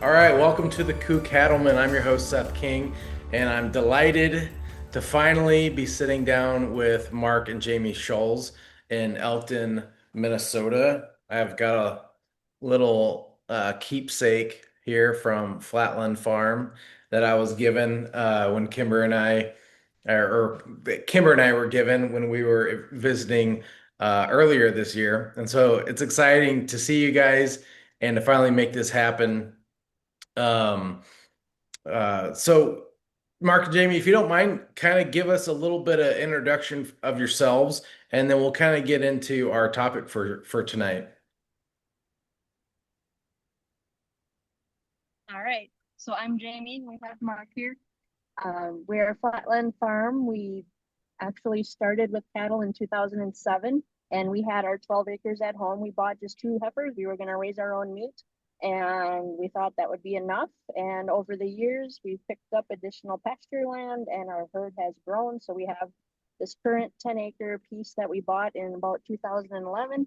All right, welcome to the Coo Cattlemen. I'm your host, Seth King, and I'm delighted to finally be sitting down with Mark and Jamie Schulz in Elkton, Minnesota. I've got a little keepsake here from Flatland Farm that I was given when Kimber and I were given when we were visiting earlier this year. And so it's exciting to see you guys and to finally make this happen. Um, so Mark and Jamie, if you don't mind, kind of give us a little bit of introduction of yourselves, and then we'll kind of get into our topic for tonight. All right. So I'm Jamie. We have Mark here. We're Flatland Farm. We actually started with cattle in 2007, and we had our 12 acres at home. We bought just two heifers. We were going to raise our own meat, and we thought that would be enough. And over the years, we've picked up additional pasture land, and our herd has grown. So we have this current 10-acre piece that we bought in about 2011,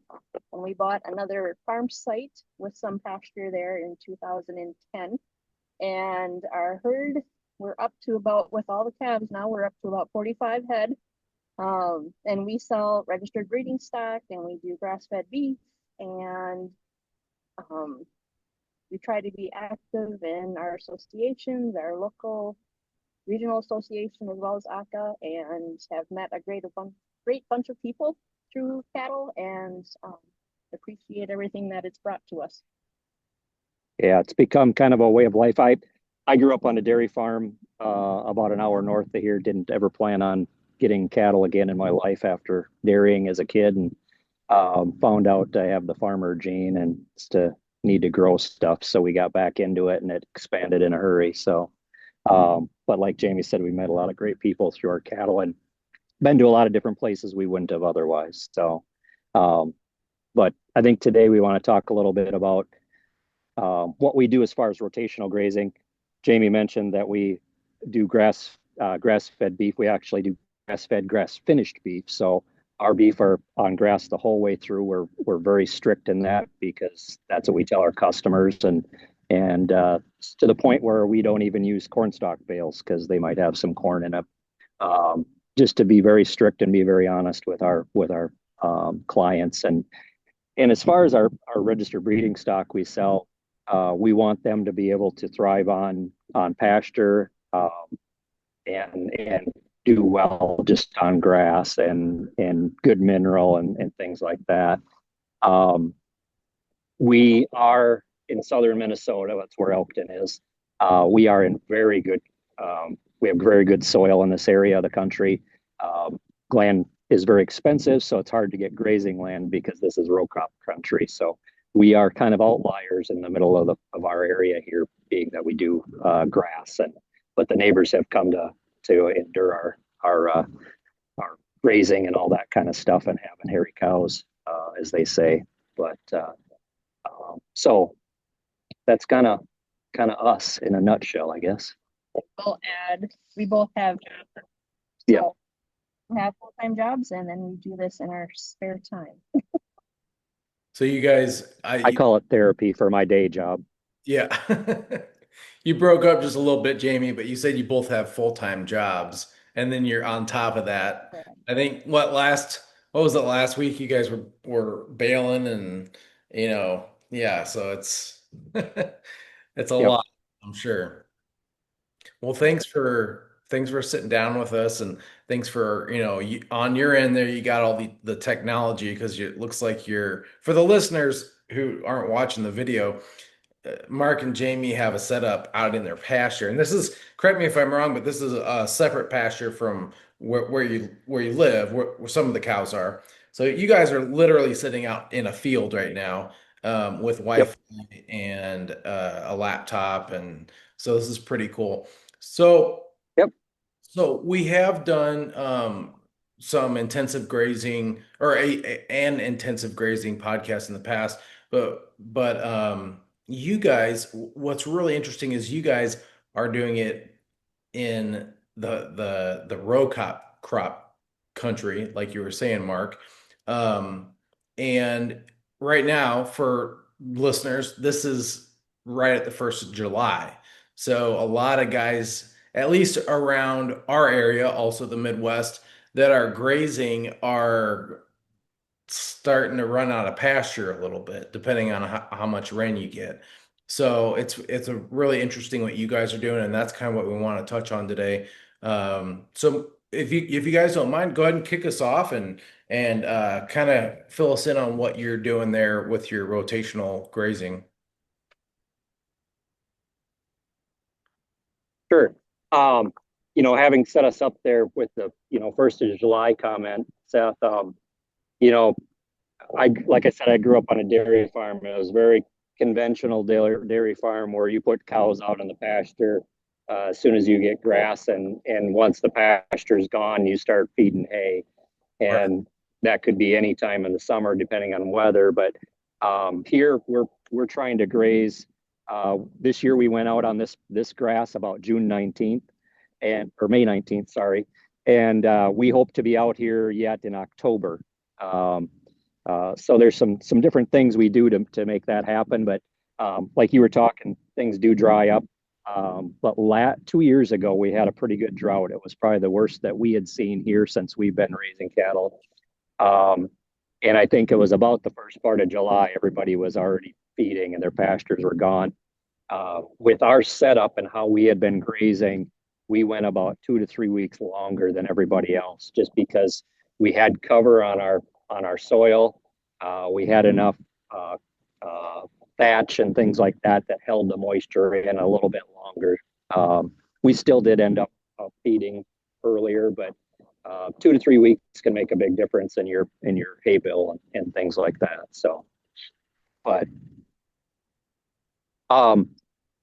and we bought another farm site with some pasture there in 2010. And our herd, we're up to about, with all the calves now, we're up to about 45 head. And we sell registered breeding stock, and we do grass-fed beef, and um, we try to be active in our associations, our local regional association, as well as ACA, and have met a great bunch of people through cattle, and appreciate everything that it's brought to us. Yeah, it's become kind of a way of life. I grew up on a dairy farm about an hour north of here. Didn't ever plan on getting cattle again in my life after dairying as a kid, and found out I have the farmer gene and it's to need to grow stuff. So we got back into it, and it expanded in a hurry. So, but like Jamie said, we met a lot of great people through our cattle and been to a lot of different places we wouldn't have otherwise. So, um, but I think today we want to talk a little bit about what we do as far as rotational grazing. Jamie mentioned that we do grass-fed beef. We actually do grass-fed, grass-finished beef. So our beef are on grass the whole way through. We're very strict in that because that's what we tell our customers, and to the point where we don't even use cornstalk bales because they might have some corn in it. Just to be very strict and be very honest with our clients. And as far as our registered breeding stock we sell, we want them to be able to thrive on pasture, and do well just on grass and good mineral and things like that. Um, we are in southern Minnesota. That's where Elkton is. We are in very good. We have very good soil in this area of the country. Land is very expensive, so it's hard to get grazing land because this is row crop country. So we are kind of outliers in the middle of our area here, being that we do grass, but the neighbors have come to endure our grazing and all that kind of stuff, and having hairy cows, as they say. But so that's kind of us in a nutshell, I guess. We'll add, we both have jobs. Yeah. So we have full-time jobs, and then we do this in our spare time. So you guys, I call it therapy for my day job. yeah, you broke up just a little bit, Jamie, but you said you both have full-time jobs, and then you're on top of that. I think what was it last week? You guys were bailing, and yeah. So it's it's a Yep. lot, I'm sure. Well, thanks for sitting down with us, and thanks for, on your end there, you got all the technology because it looks like you're, for the listeners who aren't watching the video, Mark and Jamie have a setup out in their pasture, and this is, correct me if I'm wrong, but this is a separate pasture from where you live, where some of the cows are. So you guys are literally sitting out in a field right now, with Yep. Wi-Fi and a laptop, and so this is pretty cool. So Yep. so we have done some intensive grazing, or an intensive grazing podcast in the past, but you guys, what's really interesting is you guys are doing it in the row crop country, like you were saying, Mark. Um, and right now, for listeners, this is right at the 1st of July. So a lot of guys, at least around our area, also the Midwest, that are grazing are starting to run out of pasture a little bit, depending on how much rain you get. So it's a really interesting what you guys are doing, and that's kind of what we want to touch on today. So if you guys don't mind, go ahead and kick us off and kind of fill us in on what you're doing there with your rotational grazing. Sure. Um, having set us up there with the, 1st of July comment, Seth, you know, like I said, I grew up on a dairy farm. It was very conventional dairy farm where you put cows out in the pasture as soon as you get grass, and once the pasture's gone, you start feeding hay, Right. and that could be any time in the summer depending on weather. But here we're trying to graze. This year we went out on this grass about June 19th and or May 19th, sorry, and we hope to be out here yet in October. Um, so there's some different things we do to make that happen. But like you were talking, things do dry up. But 2 years ago, we had a pretty good drought. It was probably the worst that we had seen here since we've been raising cattle. Um, and I think it was about the first part of July, everybody was already feeding and their pastures were gone. With our setup and how we had been grazing, we went about 2 to 3 weeks longer than everybody else, just because we had cover on our soil. We had enough uh, uh, thatch and things like that that held the moisture in a little bit longer. We still did end up feeding earlier, but 2 to 3 weeks can make a big difference in your hay bill and things like that. So, but um,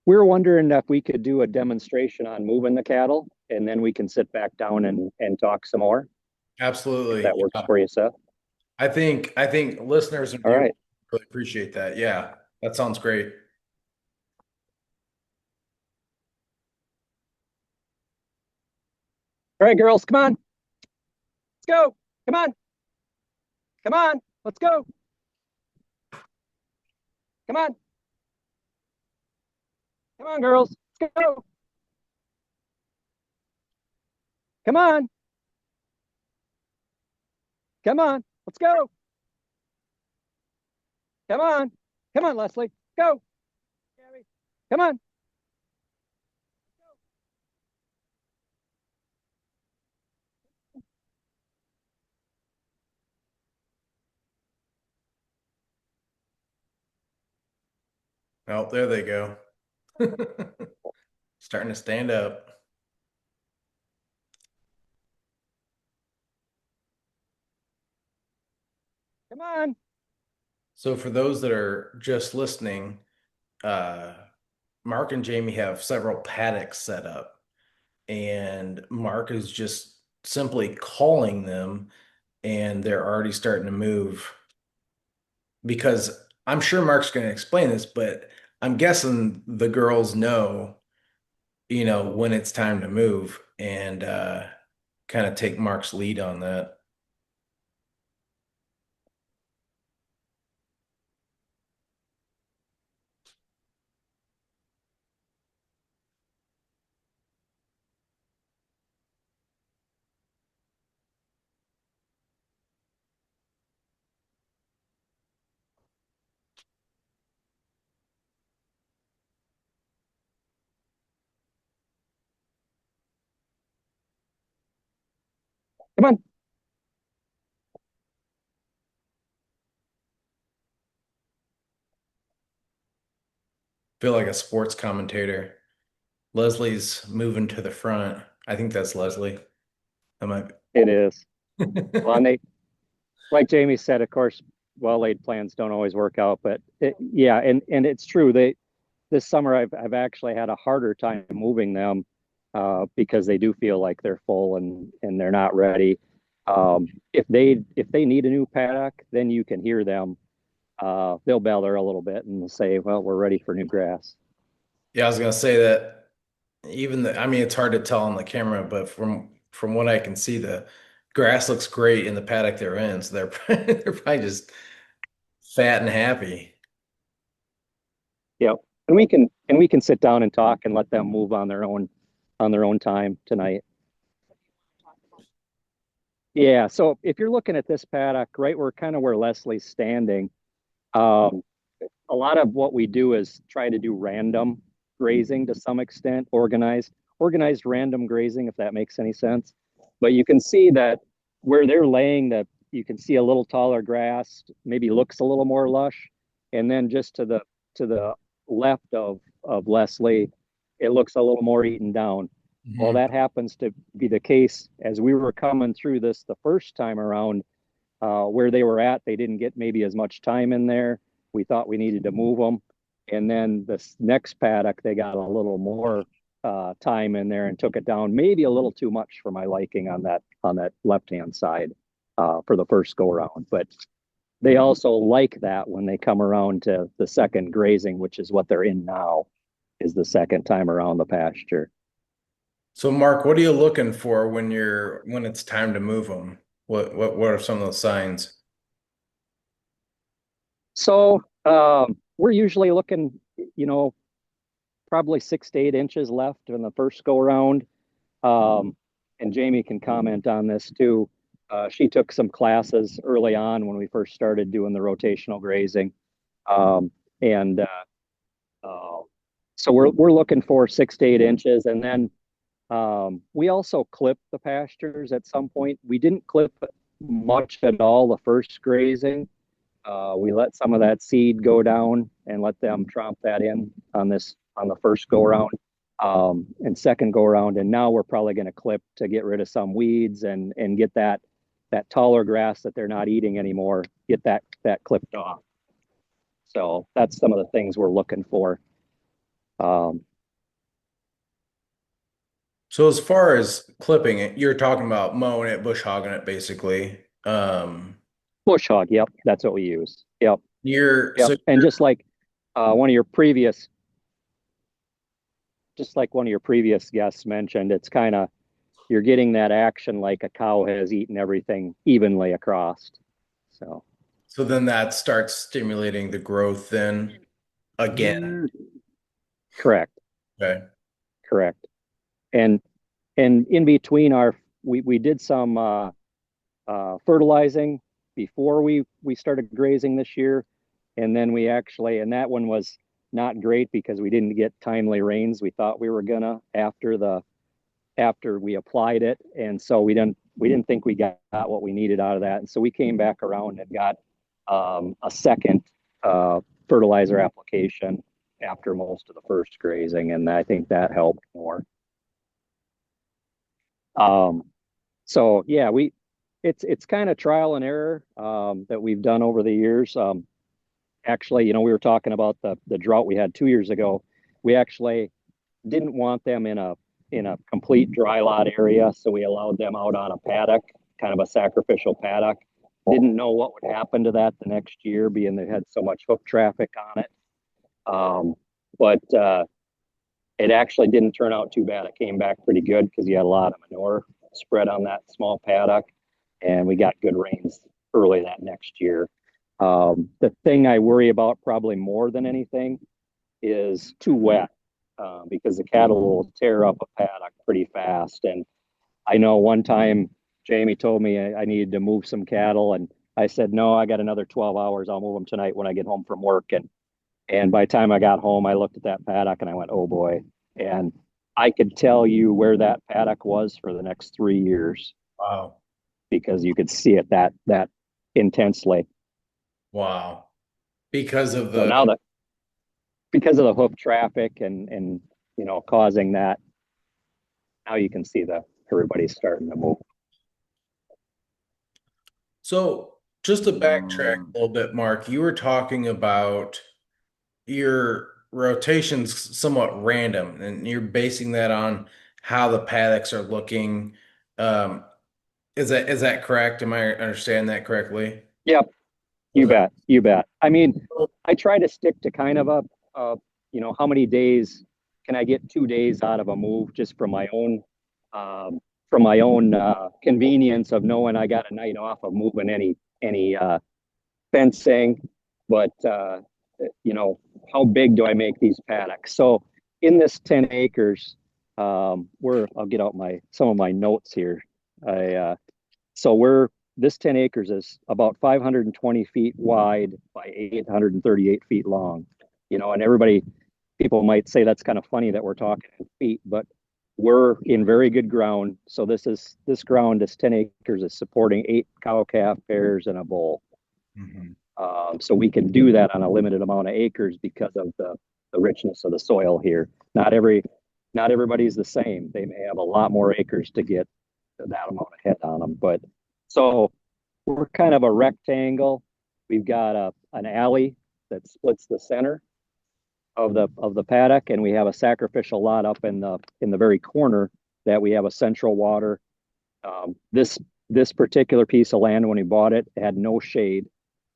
we were wondering if we could do a demonstration on moving the cattle, and then we can sit back down and talk some more, if Absolutely. that works Yeah. for you, Seth. I think listeners and All viewers right. really appreciate that. Yeah, that sounds great. All right, girls, come on. Let's go. Come on. Come on. Let's go. Come on. Come on, girls. Let's go. Come on. Come on. Let's go. Come on. Come on, Leslie. Go. Gabby. Come on. Oh, there they go. Starting to stand up. Come on. So for those that are just listening, uh, Mark and Jamie have several paddocks set up, and Mark is just simply calling them, and they're already starting to move because I'm sure Mark's going to explain this, but I'm guessing the girls know, when it's time to move and kind of take Mark's lead on that. Come on. Feel like a sports commentator. Leslie's moving to the front. I think that's Leslie. That might It is. be. Well, and like Jamie said, of course, well-laid plans don't always work out, but yeah, and it's true. This summer I've actually had a harder time moving them because they do feel like they're full and they're not ready. If they need a new paddock, then you can hear them. They'll bellow a little bit and say, "Well, we're ready for new grass." Yeah, I was gonna say that I mean, it's hard to tell on the camera, but from what I can see, the grass looks great in the paddock they're in. So they're they're probably just fat and happy. Yep. and we can sit down and talk and let them move on their own time tonight. Yeah, so if you're looking at this paddock, right, we're kind of where Leslie's standing. Um, a lot of what we do is try to do random grazing to some extent, organized random grazing, if that makes any sense. But you can see that where they're laying that you can see a little taller grass, maybe looks a little more lush. And then just to the left of Leslie, it looks a little more eaten down. Well, Mhm. that happens to be the case as we were coming through this the first time around. Where they were at, they didn't get maybe as much time in there. We thought we needed to move them. And then this next paddock, they got a little more time in there and took it down, maybe a little too much for my liking on that left hand side for the first go around. But they also like that when they come around to the second grazing, which is what they're in now, is the second time around the pasture. So Mark, what are you looking for when it's time to move them? What are some of the signs? So we're usually looking, you know, probably 6 to 8 inches left in the first go around. Um, and Jamie can comment on this too. She took some classes early on when we first started doing the rotational grazing. Um, and uh, so we're looking for 6 to 8 inches. And then we also clipped the pastures at some point. We didn't clip much at all the first grazing. We let some of that seed go down and let them tromp that in on the first go around and second go around. And now we're probably going to clip to get rid of some weeds and get that taller grass that they're not eating anymore. Get that clipped off. So that's some of the things we're looking for. Um, So as far as clipping it, you're talking about mowing it, bush hogging it, basically. Bush hog. Yep, that's what we use. Yep, You're yep. so And one of your previous just like one of your previous guests mentioned, it's kind of you're getting that action like a cow has eaten everything evenly across. So so then that starts stimulating the growth then again. correct, Okay. correct. And in between we did some fertilizing before we started grazing this year, and then we actually and that one was not great because we didn't get timely rains. We thought we were gonna after we applied it, and so we didn't think we got what we needed out of that, and so we came back around and got a second fertilizer application after most of the first grazing, and I think that helped more. Um, so yeah, we it's kind of trial and error that we've done over the years. Actually, you know, we were talking about the drought we had 2 years ago. We actually didn't want them in a complete dry lot area, so we allowed them out on a paddock, kind of a sacrificial paddock. Didn't know what would happen to that the next year, being they had so much hoof traffic on it. But it actually didn't turn out too bad. It came back pretty good because you had a lot of manure spread on that small paddock, and we got good rains early that next year. The thing I worry about probably more than anything is too wet because the cattle will tear up a paddock pretty fast. And I know one time Jamie told me I needed to move some cattle, and I said, no, I got another 12 hours. I'll move them tonight when I get home from work. And by the time I got home, I looked at that paddock and I went, oh boy. And I could tell you where that paddock was for the next 3 years Wow. because you could see it that intensely. Wow. Because of So the now that because of the hoof traffic and you know causing that, now you can see the everybody's starting to move. so just to backtrack a little bit, Mark, you were talking about your rotations somewhat random, and you're basing that on how the paddocks are looking. Um, is that correct? Am I understanding that correctly? Yep, you Okay. bet, you bet. I mean, I try to stick to kind of you know, how many days can I get 2 days out of a move just um, from my own convenience of knowing I got a night off of moving any fencing, but you know, how big do I make these paddocks? So in this 10 acres, I'll get out some of my notes here. So this 10 acres is about 520 feet wide by 838 feet long. And people might say that's kind of funny that we're talking in feet, but we're in very good ground. So this 10 acres is supporting 8 cow-calf pairs and a bull. Mhm. So we can do that on a limited amount of acres because of the richness of the soil here. Not everybody's the same. They may have a lot more acres to get that amount of head on them. But so we're kind of a rectangle. We've got an alley that splits the center of the paddock, and we have a sacrificial lot up in the very corner that we have a central water. This particular piece of land, when we bought it, had no shade,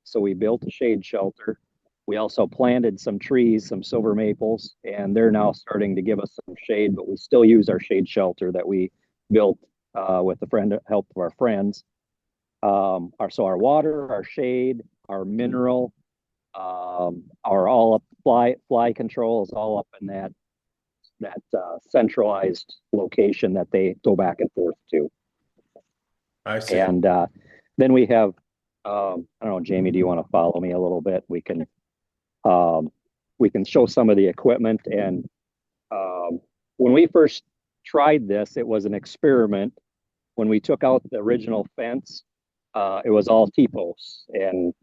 so we built a shade shelter. We also planted some trees, some silver maples, and they're now starting to give us some shade, but we still use our shade shelter that we built with the help of our friends. Our water, our shade, our mineral, our all up fly control is all up in that centralized location that they go back and forth to. I see. And then we have, I don't know, Jamie, do you want to follow me a little bit? We can show some of the equipment. And when we first tried this, it was an experiment. When we took out the original fence, it was all T-posts and,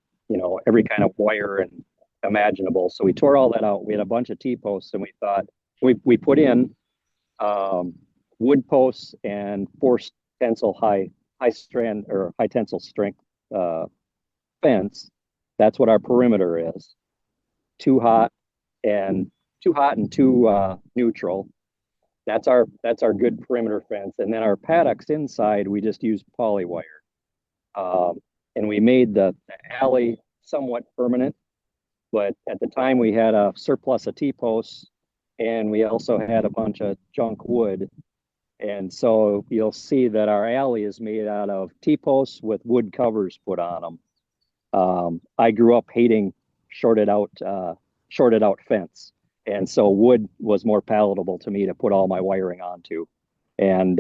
every kind of wire and imaginable. So we tore all that out. We had a bunch of T-posts, and we thought we put in wood posts and forced tensile high strand or high tensile strength fence. That's what our perimeter is. Too hot and too neutral. That's our good perimeter fence. And then our paddocks inside, we just use poly wire. And we made the alley somewhat permanent, but at the time we had a surplus of T-posts, and we also had a bunch of junk wood. And so you'll see that our alley is made out of T-posts with wood covers put on them. I grew up hating shorted out fence, and so wood was more palatable to me to put all my wiring onto. And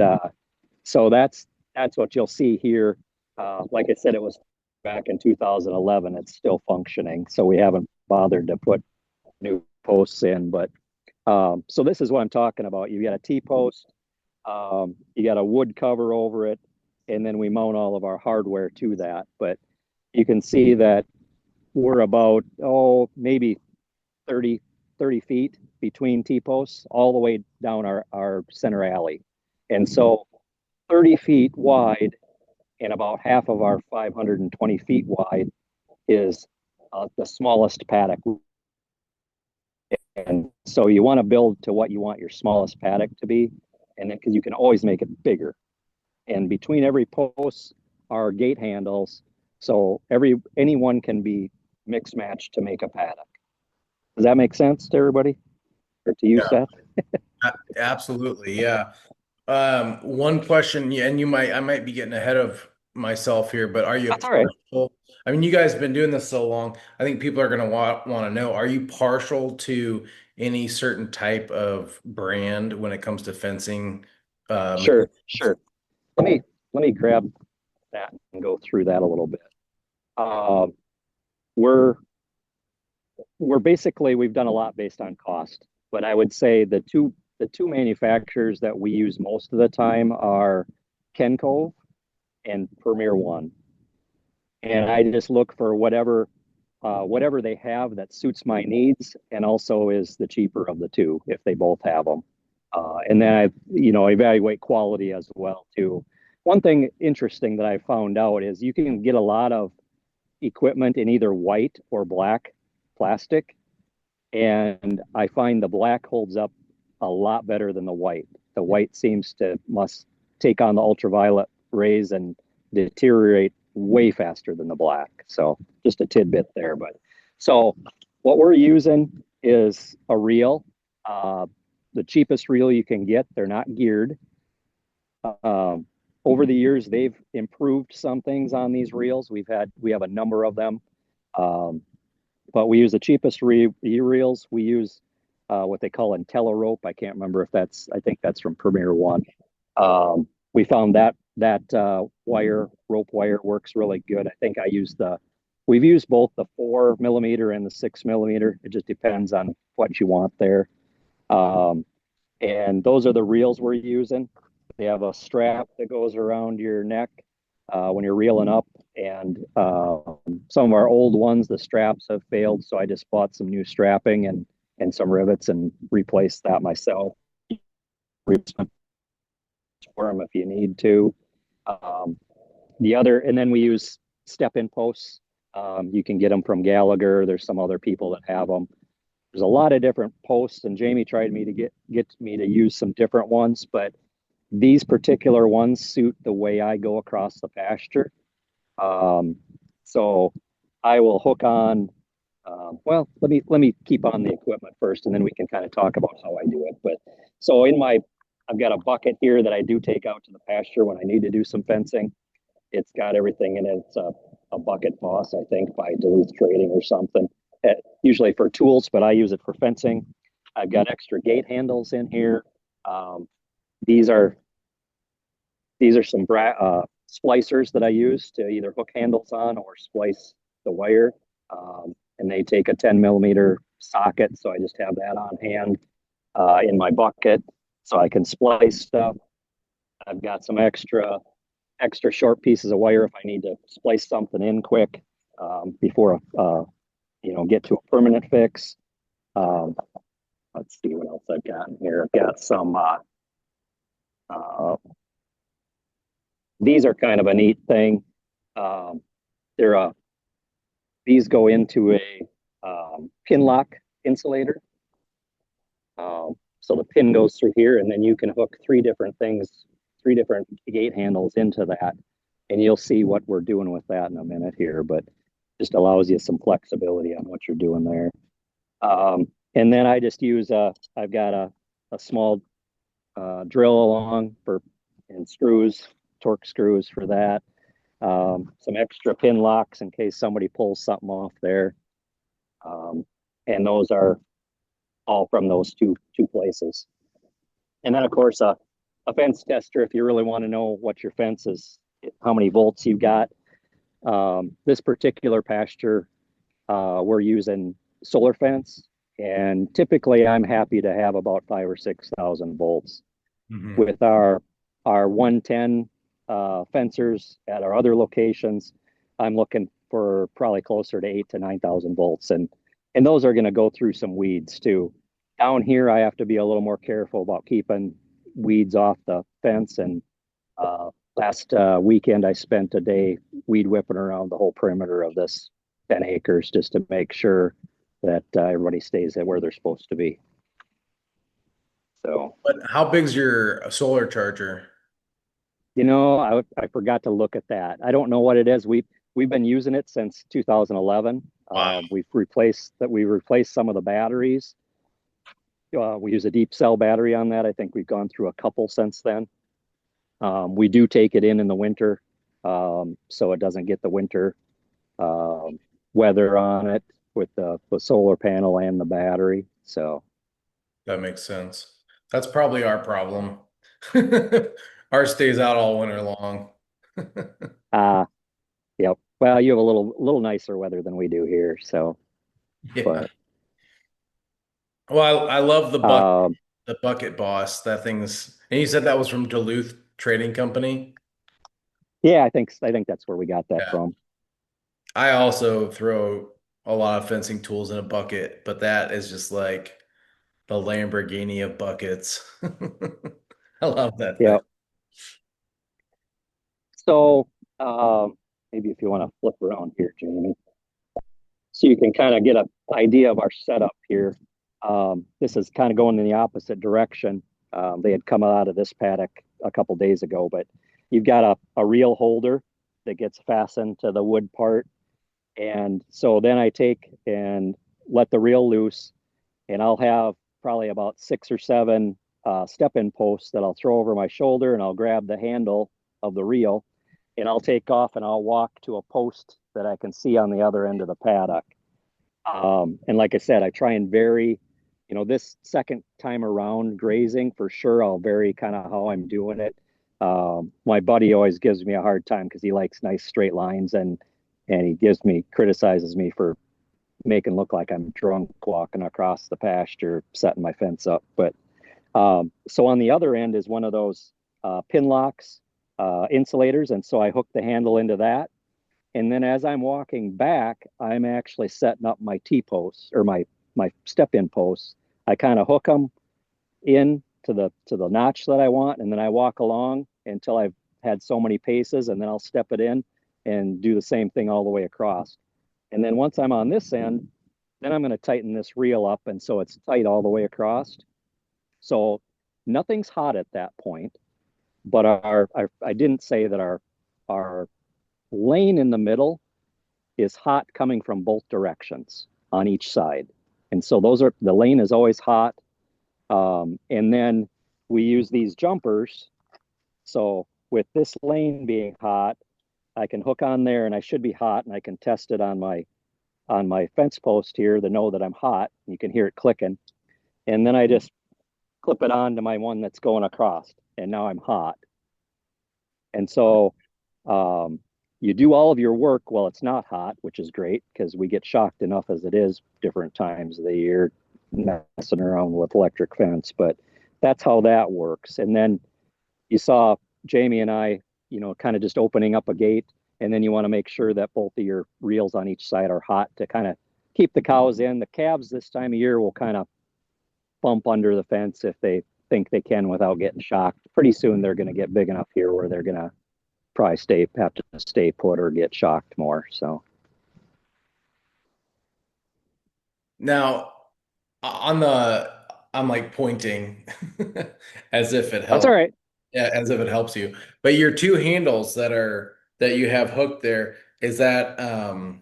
so that's what you'll see here. Like I said, it was back in 2011. It's still functioning, so we haven't bothered to put new posts in. But so this is what I'm talking about. You got a T-post, you got a wood cover over it, and then we mount all of our hardware to that. But you can see that we're about, maybe 30 feet between T-posts all the way down our center alley. And so 30 feet wide and about half of our 520 feet wide is the smallest paddock. And so you want to build to what you want your smallest paddock to be, and then because you can always make it bigger. And between every post are gate handles, so anyone can be mix matched to make a paddock. Does that make sense to everybody? Or to you, Yeah, Seth? absolutely. Yeah. One question, yeah, and I might be getting ahead of myself here, but are you That's all right. partial? I mean, you guys have been doing this so long. I think people are going to want to know, are you partial to any certain type of brand when it comes to fencing? Sure, sure. Let me grab that and go through that a little bit. Um, we're we've done a lot based on cost, but I would say the two manufacturers that we use most of the time are Ken Cove and Premier One. And I just look for whatever they have that suits my needs and also is the cheaper of the two if they both have them. And then evaluate quality as well too. One thing interesting that I found out is you can get a lot of equipment in either white or black plastic, and I find the black holds up a lot better than the white. The white must take on the ultraviolet rays and deteriorate way faster than the black. So just a tidbit there. But so what we're using is a reel, the cheapest reel you can get. They're not geared. Over the years, they've improved some things on these reels. We have a number of them. but we use the cheapest reels. We use what they call IntelliRope. I can't remember if that's, I think that's from Premier One. We found that rope wire works really good. I think we've used both the 4 millimeter and the 6 millimeter. It just depends on what you want there. And those are the reels we're using. They have a strap that goes around your neck when you're reeling up. And some of our old ones, the straps have failed. So I just bought some new strapping and some rivets and replaced that myself. For them if you need to. And then we use step-in posts. You can get them from Gallagher. There's some other people that have them. There's a lot of different posts, and Jamie tried me to get me to use some different ones, but these particular ones suit the way I go across the pasture. So I will hook on. Well, let me keep on the equipment first, and then we can kind of talk about how I do it. But so I've got a bucket here that I do take out to the pasture when I need to do some fencing. It's got everything in it. It's a bucket boss, I think, by Duluth Trading or something. Usually for tools, but I use it for fencing. I've got extra gate handles in here. These are some splicers that I use to either hook handles on or splice the wire. And they take a 10 millimeter socket, so I just have that on hand in my bucket so I can splice stuff. I've got some extra short pieces of wire if I need to splice something in quick before get to a permanent fix. Let's see what else I've got in here. I've got some these are kind of a neat thing. These go into a pin lock insulator. So the pin goes through here, and then you can hook three different gate handles into that. And you'll see what we're doing with that in a minute here, but just allows you some flexibility on what you're doing there. And then I just use I've got a small drill along and screws, torque screws for that. Some extra pin locks in case somebody pulls something off there. And those are all from those two places. And then of course a fence tester, if you really want to know what your fence is, how many volts you've got. This particular pasture, we're using solar fence, and typically I'm happy to have about 5,000 or 6,000 volts. Mm-hmm. With our 110 fencers at our other locations, I'm looking for probably closer to 8,000 to 9,000 volts, and those are going to go through some weeds too. Down here, I have to be a little more careful about keeping weeds off the fence. And last weekend, I spent a day weed whipping around the whole perimeter of this 10 acres just to make sure that everybody stays at where they're supposed to be. So, but how big's your solar charger? I forgot to look at that. I don't know what it is. We've been using it since 2011. Wow. We replaced some of the batteries. We use a deep cell battery on that. I think we've gone through a couple since then. We do take it in the winter, so it doesn't get the winter weather on it with the solar panel and the battery. So that makes sense. That's probably our problem. Ours stays out all winter long. Yep. Well, you have a little nicer weather than we do here, so. Yeah. But, well, I love the bucket boss. That thing's, and you said that was from Duluth Trading Company? Yeah, I think that's where we got that from. I also throw a lot of fencing tools in a bucket, but that is just like the Lamborghini of buckets. I love that thing. Yeah. So maybe if you want to flip around here, Jamie, so you can kind of get an idea of our setup here. This is kind of going in the opposite direction. They had come out of this paddock a couple days ago, but you've got a reel holder that gets fastened to the wood part. And so then I take and let the reel loose, and I'll have probably about 6 or 7 step-in posts that I'll throw over my shoulder, and I'll grab the handle of the reel, and I'll take off and I'll walk to a post that I can see on the other end of the paddock. And like I said, I try and vary, this second time around grazing for sure, I'll vary kind of how I'm doing it. My buddy always gives me a hard time because he likes nice straight lines, and criticizes me for making look like I'm drunk walking across the pasture, setting my fence up. But so on the other end is one of those pin locks, insulators. And so I hook the handle into that. And then as I'm walking back, I'm actually setting up my T-posts or my step-in posts. I kind of hook them in to the notch that I want, and then I walk along until I've had so many paces, and then I'll step it in and do the same thing all the way across. And then once I'm on this end, then I'm going to tighten this reel up, and so it's tight all the way across. So nothing's hot at that point, but I didn't say that our lane in the middle is hot coming from both directions on each side. And so the lane is always hot. And then we use these jumpers. So with this lane being hot, I can hook on there and I should be hot, and I can test it on my fence post here to know that I'm hot. You can hear it clicking. And then I just clip it on to my one that's going across, and now I'm hot. And so um, you do all of your work while it's not hot, which is great because we get shocked enough as it is different times of the year messing around with electric fence. But that's how that works. And then you saw Jamie and I, kind of just opening up a gate, and then you want to make sure that both of your reels on each side are hot to kind of keep the cows in. The calves this time of year will kind of bump under the fence if they think they can without getting shocked. Pretty soon they're going to get big enough here where they're going to probably have to stay put or get shocked more. So Now, on the, I'm like pointing as if it that's all helps. right. Yeah, as if it helps you. But your two handles that you have hooked there, is that can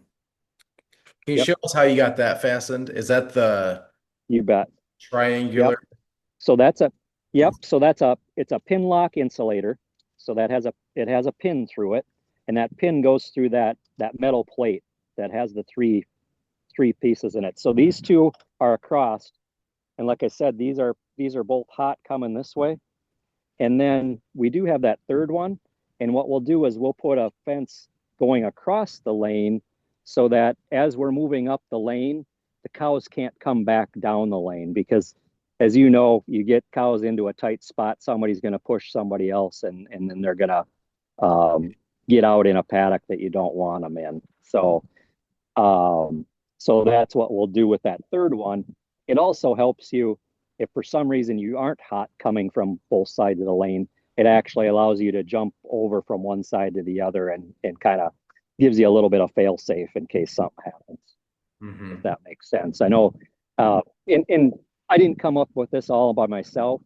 you Yep, show us how you got that fastened? Is that the you bet. Yep. triangular? So that's a yep. So it's a pin lock insulator. So it has a pin through it, and that pin goes through that metal plate that has the three pieces in it. So these two are across, and like I said, these are both hot coming this way. And then we do have that third one. And what we'll do is we'll put a fence going across the lane so that as we're moving up the lane, the cows can't come back down the lane because, as you know, you get cows into a tight spot, somebody's going to push somebody else, and then they're going to get out in a paddock that you don't want them in. Um, so that's what we'll do with that third one. It also helps you if for some reason you aren't hot coming from both sides of the lane. It actually allows you to jump over from one side to the other and kind of gives you a little bit of fail safe in case something happens, if Hmm. that makes sense. I know, and I didn't come up with this all by myself.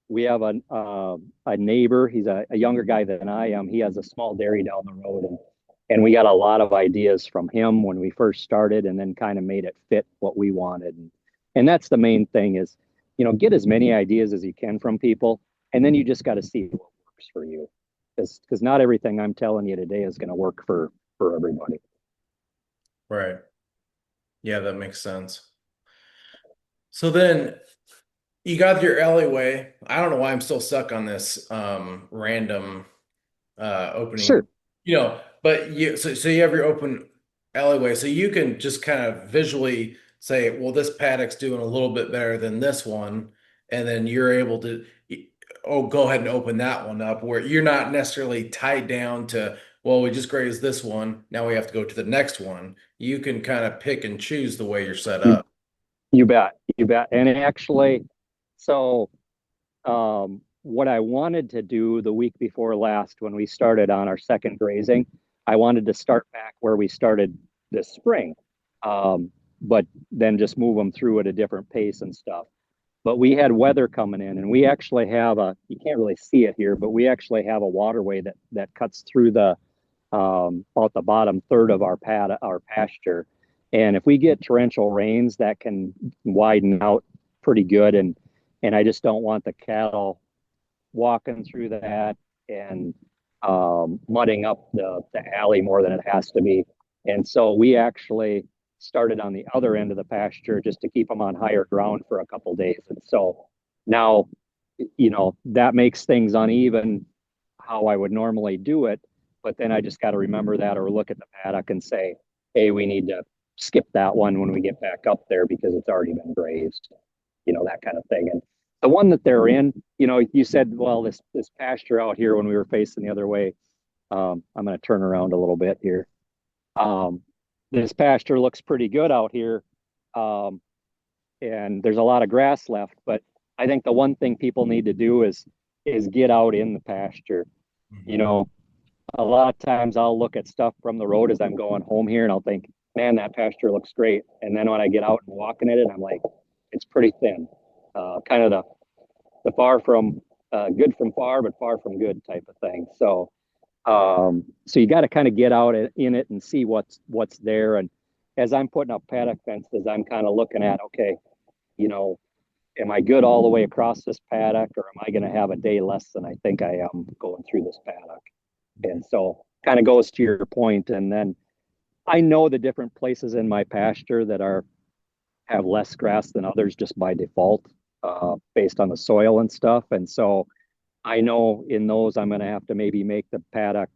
We have a neighbor. He's a younger guy than I am. He has a small dairy down the road, and we got a lot of ideas from him when we first started, and then kind of made it fit what we wanted. And that's the main thing is, get as many ideas as you can from people, and then you just got to see what works for you, because not everything I'm telling you today is going to work for everybody. Right. Yeah, that makes sense. So then you got your alleyway. I don't know why I'm still stuck on this random opening, Sure. but so you have your open alleyway, so you can just kind of visually say, well, this paddock's doing a little bit better than this one, and then you're able to, oh, go ahead and open that one up where you're not necessarily tied down to, well, we just grazed this one, now we have to go to the next one. You can kind of pick and choose the way you're set You up. you bet. You bet. And it actually, so what I wanted to do the week before last when we started on our second grazing, I wanted to start back where we started this spring, but then just move them through at a different pace and stuff. But we had weather coming in, and we actually have you can't really see it here, but we actually have a waterway that cuts through the about the bottom third of our pasture. And if we get torrential rains, that can widen out pretty good. And I just don't want the cattle walking through that and mudding up the alley more than it has to be. And so we actually started on the other end of the pasture just to keep them on higher ground for a couple days. And so now, that makes things uneven how I would normally do it. But then I just got to remember that or look at the paddock and say, hey, we need to skip that one when we get back up there because it's already been grazed, that kind of thing. And the one that they're in, you said, well, this pasture out here when we were facing the other way, I'm going to turn around a little bit here. This pasture looks pretty good out here. And there's a lot of grass left, but I think the one thing people need to do is get out in the pasture. A lot of times I'll look at stuff from the road as I'm going home here and I'll think, man, that pasture looks great. And then when I get out and walking it, I'm like, it's pretty thin. Kind of the far from good from far, but far from good type of thing. So you got to kind of get out in it and see what's there. And as I'm putting up paddock fences, I'm kind of looking at, okay, am I good all the way across this paddock, or am I going to have a day less than I think I am going through this paddock? And so kind of goes to your point. And then I know the different places in my pasture that have less grass than others just by default, based on the soil and stuff. And so I know in those I'm going to have to maybe make the paddock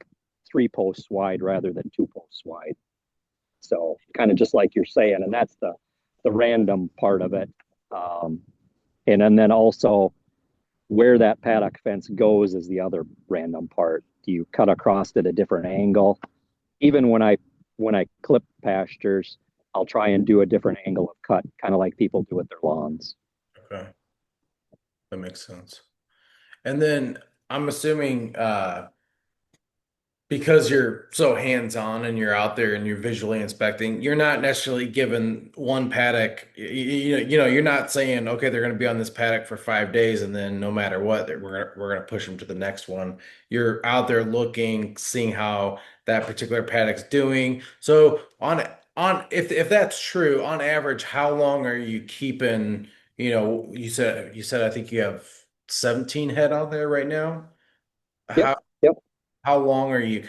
3 posts wide rather than 2 posts wide. So kind of just like you're saying, and that's the random part of it. And then also where that paddock fence goes is the other random part. Do you cut across at a different angle? Even when I clip pastures, I'll try and do a different angle of cut, kind of like people do with their lawns. Okay, that makes sense. And then I'm assuming because you're so hands-on and you're out there and you're visually inspecting, you're not necessarily given one paddock. You're not saying, okay, they're going to be on this paddock for 5 days, and then no matter what, we're going to push them to the next one. You're out there looking, seeing how that particular paddock's doing. So if that's true, on average, how long are you keeping? You said I think you have 17 head out there right now. Yep. How Yep. how long are you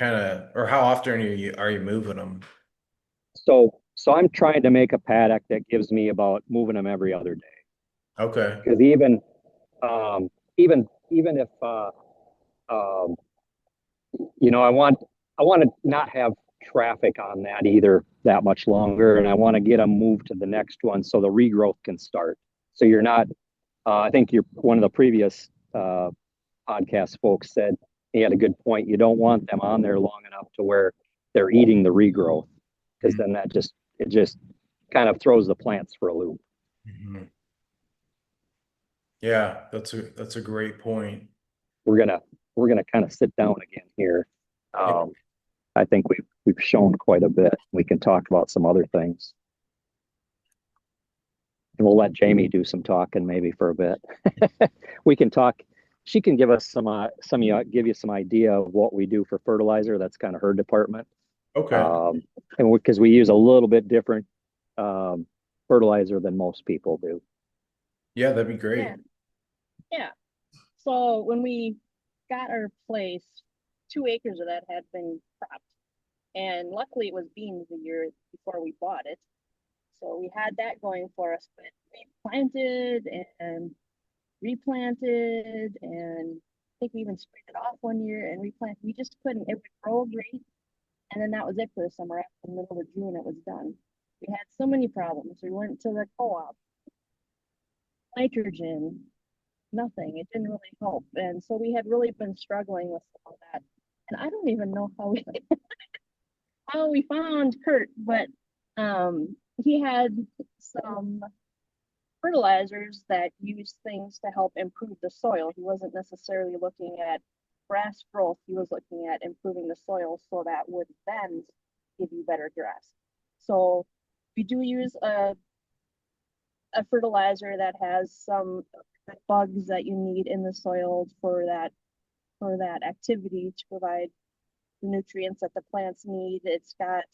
or how often are you moving them? So I'm trying to make a paddock that gives me about moving them every other day. Okay. Because even if um, I want to not have traffic on that either that much longer, and I want to get them moved to the next one so the regrowth can start. So you're not. I think you're one of the previous podcast folks said he had a good point. You don't want them on there long enough to where they're eating the regrowth, because then it just kind of throws the plants for a loop. Mhm. Yeah, that's a great point. We're gonna kind of sit down again here. I think we've shown quite a bit. We can talk about some other things, and we'll let Jamie do some talking maybe for a bit. We can talk. She can give us give you some idea of what we do for fertilizer. That's kind of her department. Okay. And because we use a little bit different fertilizer than most people do. Yeah, that'd be great. Yeah. Yeah. So when we got our place, 2 acres of that had been cropped. And luckily it was beans the year before we bought it. So we had that going for us, but we planted and replanted, and I think we even sprayed it off one year and replanted. We just couldn't, it would grow great. And then that was it for the summer. After the middle of June, it was done. We had so many problems. We went to the co-op, nitrogen, nothing. It didn't really help. And so we had really been struggling with all that. And I don't even know how we how we found Kurt, but he had some fertilizers that use things to help improve the soil. He wasn't necessarily looking at grass growth. He was looking at improving the soil so that would then give you better grass. So we do use a fertilizer that has some bugs that you need in the soil for that activity to provide the nutrients that the plants need. It's got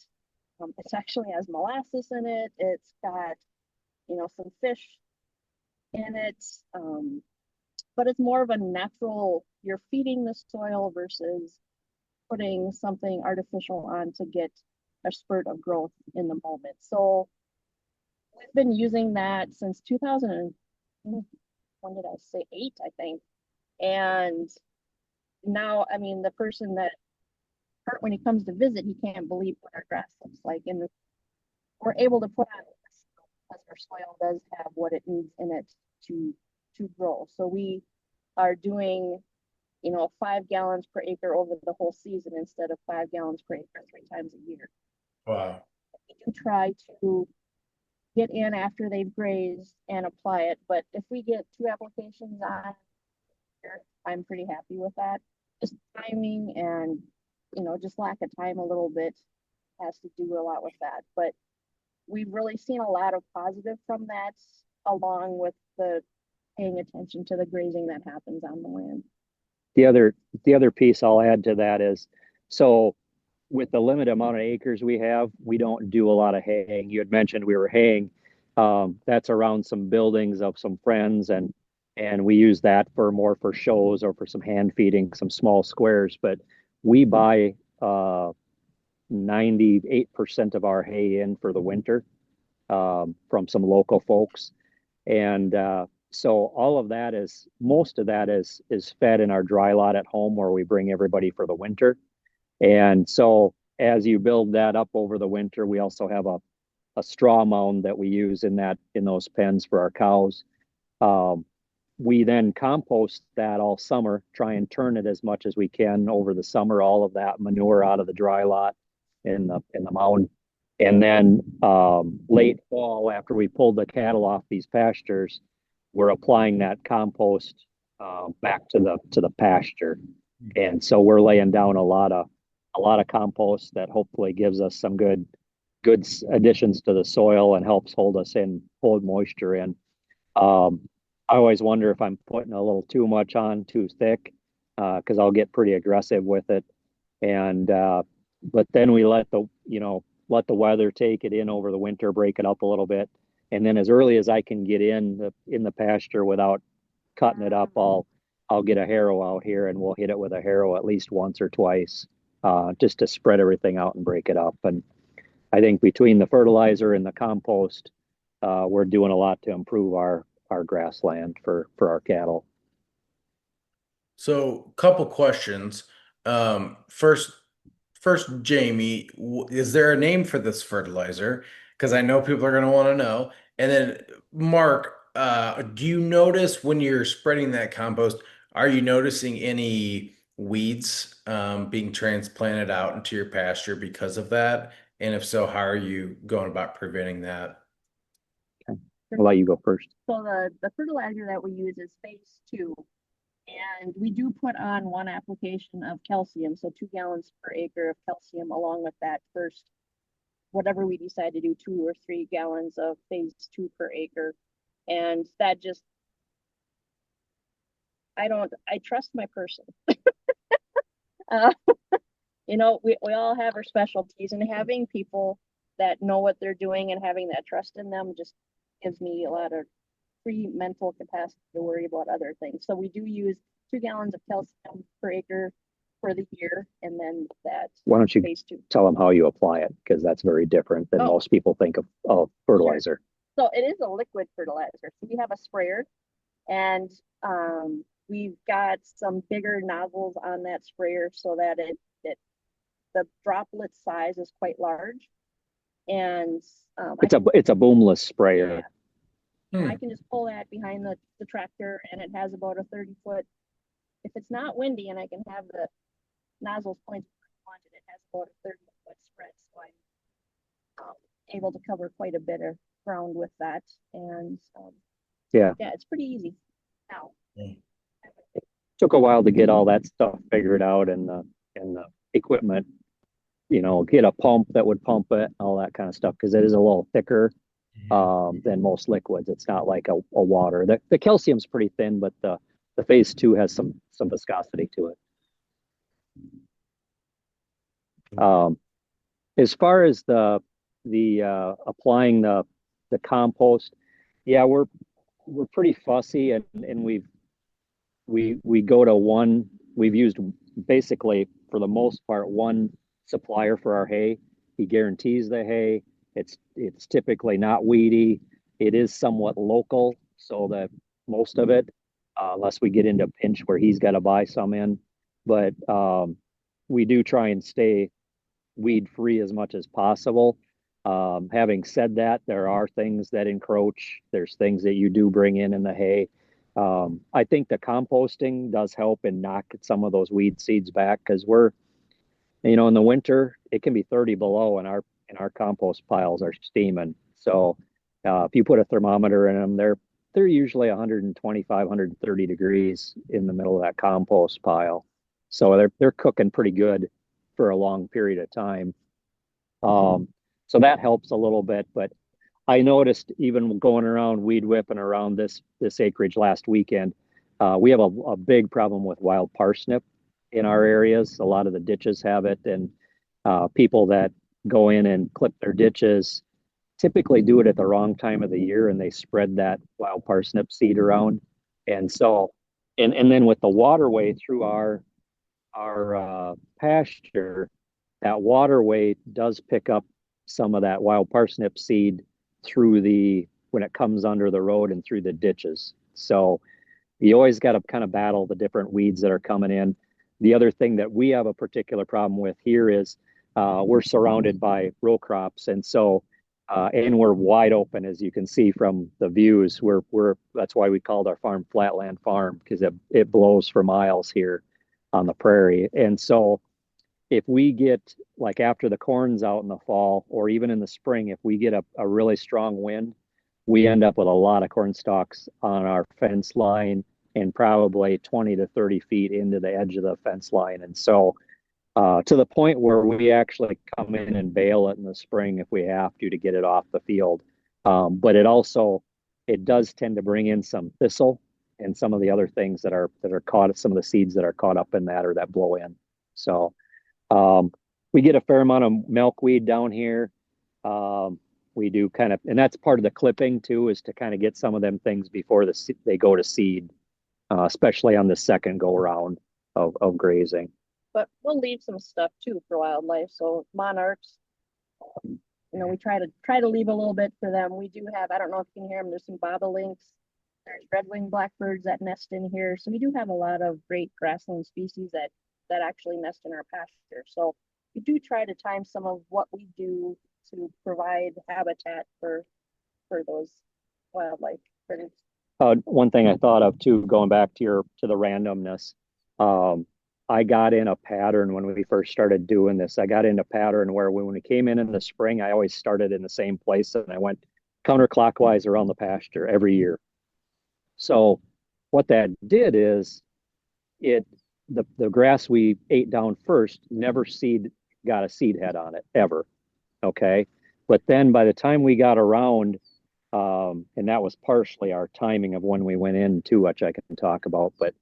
it actually has molasses in it. It's got some fish in it, but it's more of a natural. You're feeding the soil versus putting something artificial on to get a spurt of growth in the moment. So we've been using that since 2000 and when did I say 8, I think. And now, I mean, the person that when he comes to visit, he can't believe what our grass looks like. And we're able to put on because our soil does have what it needs in it to grow. So we are doing, 5 gallons per acre over the whole season instead of 5 gallons per acre 3 times a year. Wow. We do try to get in after they've grazed and apply it, but if we get 2 applications on, I'm pretty happy with that. Just timing and just lack of time a little bit has to do a lot with that. But we've really seen a lot of positive from that, along with the paying attention to the grazing that happens on the land. The other piece I'll add to that is, so with the limited amount of acres we have, we don't do a lot of haying. You had mentioned we were haying. That's around some buildings of some friends, and we use that for more for shows or for some hand feeding, some small squares. But we buy 98% of our hay in for the winter from some local folks. And so all of that most of that is fed in our dry lot at home where we bring everybody for the winter. And so as you build that up over the winter, we also have a straw mound that we use in those pens for our cows. We then compost that all summer, try and turn it as much as we can over the summer, all of that manure out of the dry lot in the mound. And then late fall, after we pulled the cattle off these pastures, we're applying that compost back to the pasture. And so we're laying down a lot of compost that hopefully gives us some good additions to the soil and helps hold moisture in. I always wonder if I'm putting a little too much on too thick, because I'll get pretty aggressive with it. And but then we let the weather take it in over the winter, break it up a little bit, and then as early as I can get in the pasture without cutting it up, I'll get a harrow out here and we'll hit it with a harrow at least once or twice, just to spread everything out and break it up. And I think between the fertilizer and the compost, we're doing a lot to improve our grassland for our cattle. So, couple questions. First, Jamie, is there a name for this fertilizer? Because I know people are going to want to know. And then, Mark, do you notice when you're spreading that compost, are you noticing any weeds being transplanted out into your pasture because of that? And if so, how are you going about preventing that? I'll let you go first. So the fertilizer that we use is phase 2. And we do put on 1 application of calcium, so 2 gallons per acre of calcium, along with that first, whatever we decide to do, 2 or 3 gallons of phase 2 per acre. And that just, I trust my person. uh, we all have our specialties, and having people that know what they're doing and having that trust in them just gives me a lot of free mental capacity to worry about other things. So we do use 2 gallons of calcium per acre for the year, and then that Why don't you phase 2. tell them how you apply it? Because that's very different than most people think of fertilizer. Sure. So it is a liquid fertilizer. So we have a sprayer, and we've got some bigger nozzles on that sprayer so that the droplet size is quite large. And it's a boomless sprayer. I can just pull that behind the tractor, and it has about a 30-foot. If it's not windy and I can have the nozzles pointed where I want it, it has about a 30-foot spread. So I'm able to cover quite a bit of ground with that. And yeah, it's pretty easy now. It took a while to get all that stuff figured out, and the equipment, get a pump that would pump it, all that kind of stuff, because it is a little thicker than most liquids. It's not like a water. The calcium's pretty thin, but the phase 2 has some viscosity to it. As far as the applying the compost, yeah, we're pretty fussy, and we go to one. We've used basically for the most part one supplier for our hay, He guarantees the hay. It's typically not weedy. It is somewhat local, so that most of it, unless we get into a pinch where he's got to buy some in. But we do try and stay weed free as much as possible. Having said that, there are things that encroach. There's things that you do bring in the hay. I think the composting does help and knock some of those weed seeds back because in the winter it can be 30 below and our compost piles are steaming. So if you put a thermometer in them, they're usually 125, 130 degrees in the middle of that compost pile. So they're cooking pretty good for a long period of time. So that helps a little bit, but I noticed even going around weed whipping around this acreage last weekend, we have a big problem with wild parsnip in our areas. A lot of the ditches have it, and people that go in and clip their ditches typically do it at the wrong time of the year, and they spread that wild parsnip seed around. And so, and then with the waterway through our pasture, that waterway does pick up some of that wild parsnip seed when it comes under the road and through the ditches. So you always got to kind of battle the different weeds that are coming in. The other thing that we have a particular problem with here is we're surrounded by row crops, and so and we're wide open, as you can see from the views. That's why we called our farm Flatland Farm, because it blows for miles here on the prairie. And so if we get, like after the corn's out in the fall or even in the spring, if we get a really strong wind, we end up with a lot of corn stalks on our fence line and probably 20 to 30 feet into the edge of the fence line. And so to the point where we actually come in and bale it in the spring if we have to get it off the field. But it does tend to bring in some thistle and some of the other things that are caught, some of the seeds that are caught up in that or that blow in. So we get a fair amount of milkweed down here. We do and that's part of the clipping too, is to kind of get some of them things before they go to seed, especially on the second go around of grazing. But we'll leave some stuff too for wildlife. So monarchs, we try to leave a little bit for them. We do have, I don't know if you can hear them, there's some bobolinks, there's red-winged blackbirds that nest in here. So we do have a lot of great grassland species that actually nest in our pasture. So we do try to time some of what we do to provide habitat for those wildlife critters. One thing I thought of too, going back to the randomness, I got in a pattern when we first started doing this. I got in a pattern where when we came in the spring, I always started in the same place and I went counterclockwise around the pasture every year. So what that did is the grass we ate down first never got a seed head on it ever. Okay. But then by the time we got around, and that was partially our timing of when we went in too, which I can talk about, but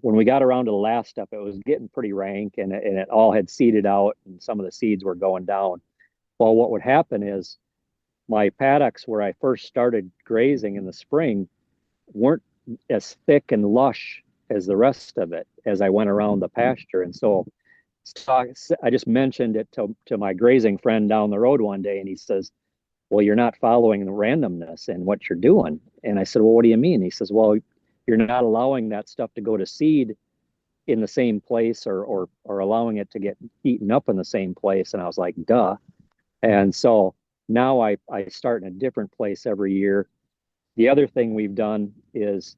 when we got around to the last step, it was getting pretty rank and it all had seeded out and some of the seeds were going down. Well, what would happen is my paddocks where I first started grazing in the spring weren't as thick and lush as the rest of it as I went around the pasture. And so I just mentioned it to my grazing friend down the road one day, and he says, well, you're not following the randomness in what you're doing. And I said, well, what do you mean? He says, well, you're not allowing that stuff to go to seed in the same place or allowing it to get eaten up in the same place. And I was like, duh. And so now I start in a different place every year. The other thing we've done is,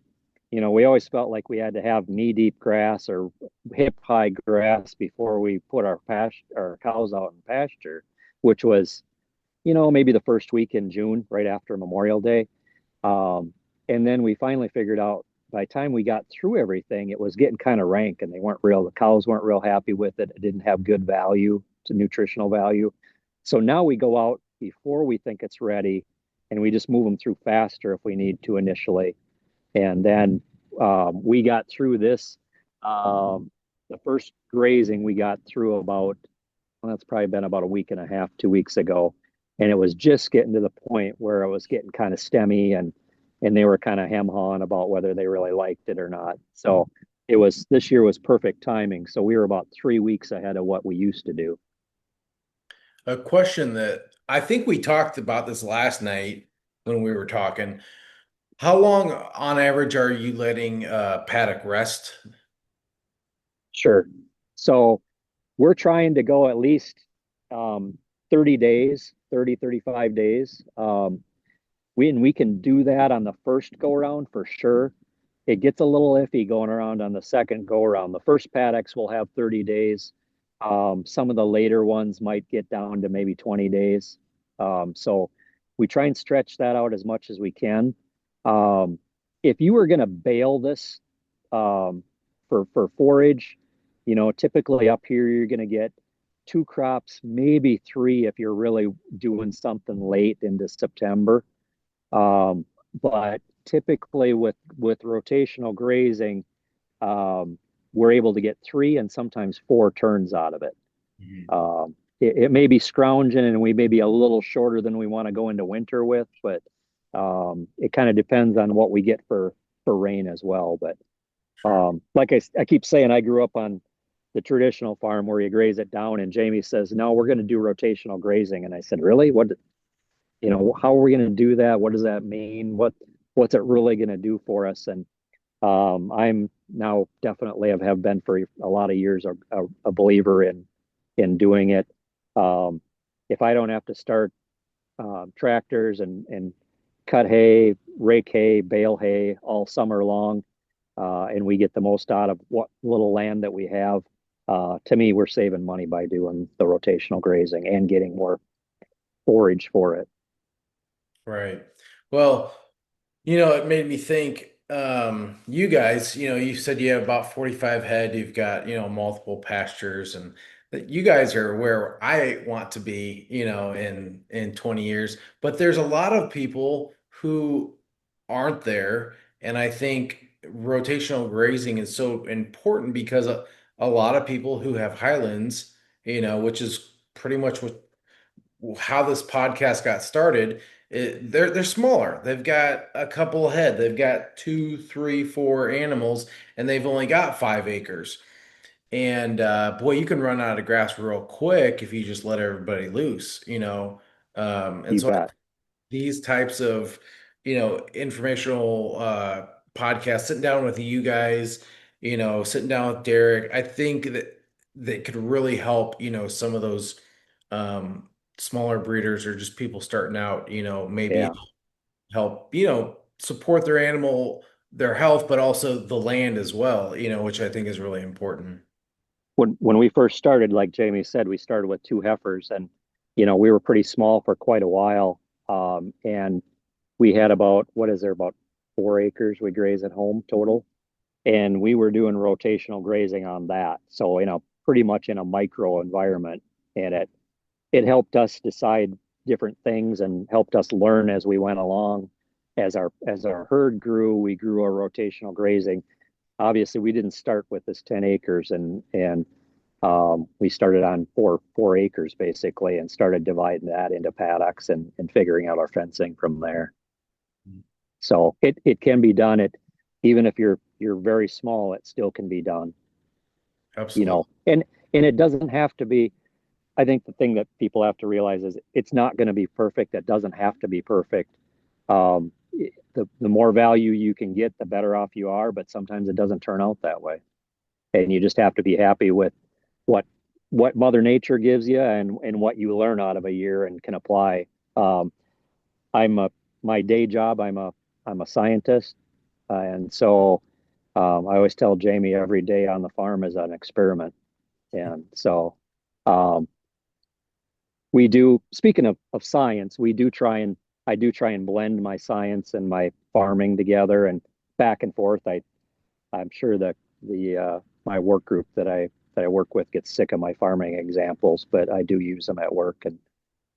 we always felt like we had to have knee-deep grass or hip-high grass before we put our cows out in pasture, which was, maybe the first week in June, right after Memorial Day. And then we finally figured out by the time we got through everything, it was getting kind of rank and the cows weren't real happy with it. It didn't have good value to nutritional value. So now we go out before we think it's ready and we just move them through faster if we need to initially. And then we got through this, the first grazing we got through that's probably been about a week and a half, 2 weeks ago. And it was just getting to the point where it was getting kind of stemmy and they were kind of hem-hawing about whether they really liked it or not. So this year was perfect timing. So we were about 3 weeks ahead of what we used to do. A question that I think we talked about this last night when we were talking. How long on average are you letting paddock rest? Sure. So we're trying to go at least 30 days, 30, 35 days. We can do that on the first go around for sure. It gets a little iffy going around on the second go around. The first paddocks will have 30 days. Some of the later ones might get down to maybe 20 days. So we try and stretch that out as much as we can. Um, if you were going to bale this um, for forage, typically up here you're going to get two crops, maybe three if you're really doing something late into September. Um, but typically with rotational grazing, we're able to get three and sometimes four turns out of it. Mhm. It may be scrounging and we may be a little shorter than we want to go into winter with, but it kind of depends on what we get for rain as well. But Sure. like I keep saying, I grew up on the traditional farm where you graze it down, and Jamie says, "No, we're going to do rotational grazing." And I said, "Really? What? How are we going to do that? What does that mean? What's it really going to do for us?" And I'm now definitely have been for a lot of years a believer in doing it. Um, if I don't have to start tractors and cut hay, rake hay, bale hay all summer long, and we get the most out of what little land that we have. To me, we're saving money by doing the rotational grazing and getting more forage for it. Right. Well, it made me think, you guys, you said you have about 45 head, you've got, multiple pastures, and that you guys are where I want to be, in 20 years. But there's a lot of people who aren't there, and I think rotational grazing is so important because a lot of people who have highlands, which is pretty much how this podcast got started. They're smaller. They've got a couple head. They've got two, three, four animals, and they've only got 5 acres. And boy, you can run out of grass real quick if you just let everybody loose. And You so bet. these types of, informational podcasts, sitting down with you guys, sitting down with Derek, I think that could really help, some of those smaller breeders or just people starting out, maybe Yeah. help, support their animal, their health, but also the land as well, which I think is really important. When we first started, like Jamie said, we started with two heifers, and we were pretty small for quite a while. And we had about what is there about 4 acres we graze at home total, and we were doing rotational grazing on that. So pretty much in a micro environment, and it helped us decide different things and helped us learn as we went along. As our herd grew, we grew our rotational grazing. Obviously, we didn't start with this 10 acres, and we started on four acres basically, and started dividing that into paddocks and figuring out our fencing from there. So it can be done. Even if you're very small, it still can be done. Absolutely. And it doesn't have to be. I think the thing that people have to realize is it's not going to be perfect. It doesn't have to be perfect. Um, the more value you can get, the better off you are. But sometimes it doesn't turn out that way, and you just have to be happy with what what Mother Nature gives you and what you learn out of a year and can apply. Um, I'm a my day job. I'm a scientist, and so I always tell Jamie every day on the farm is an experiment. And so um, we do. Speaking of science, we do try and I do try and blend my science and my farming together and back and forth. I'm sure that the my work group that I work with gets sick of my farming examples, but I do use them at work.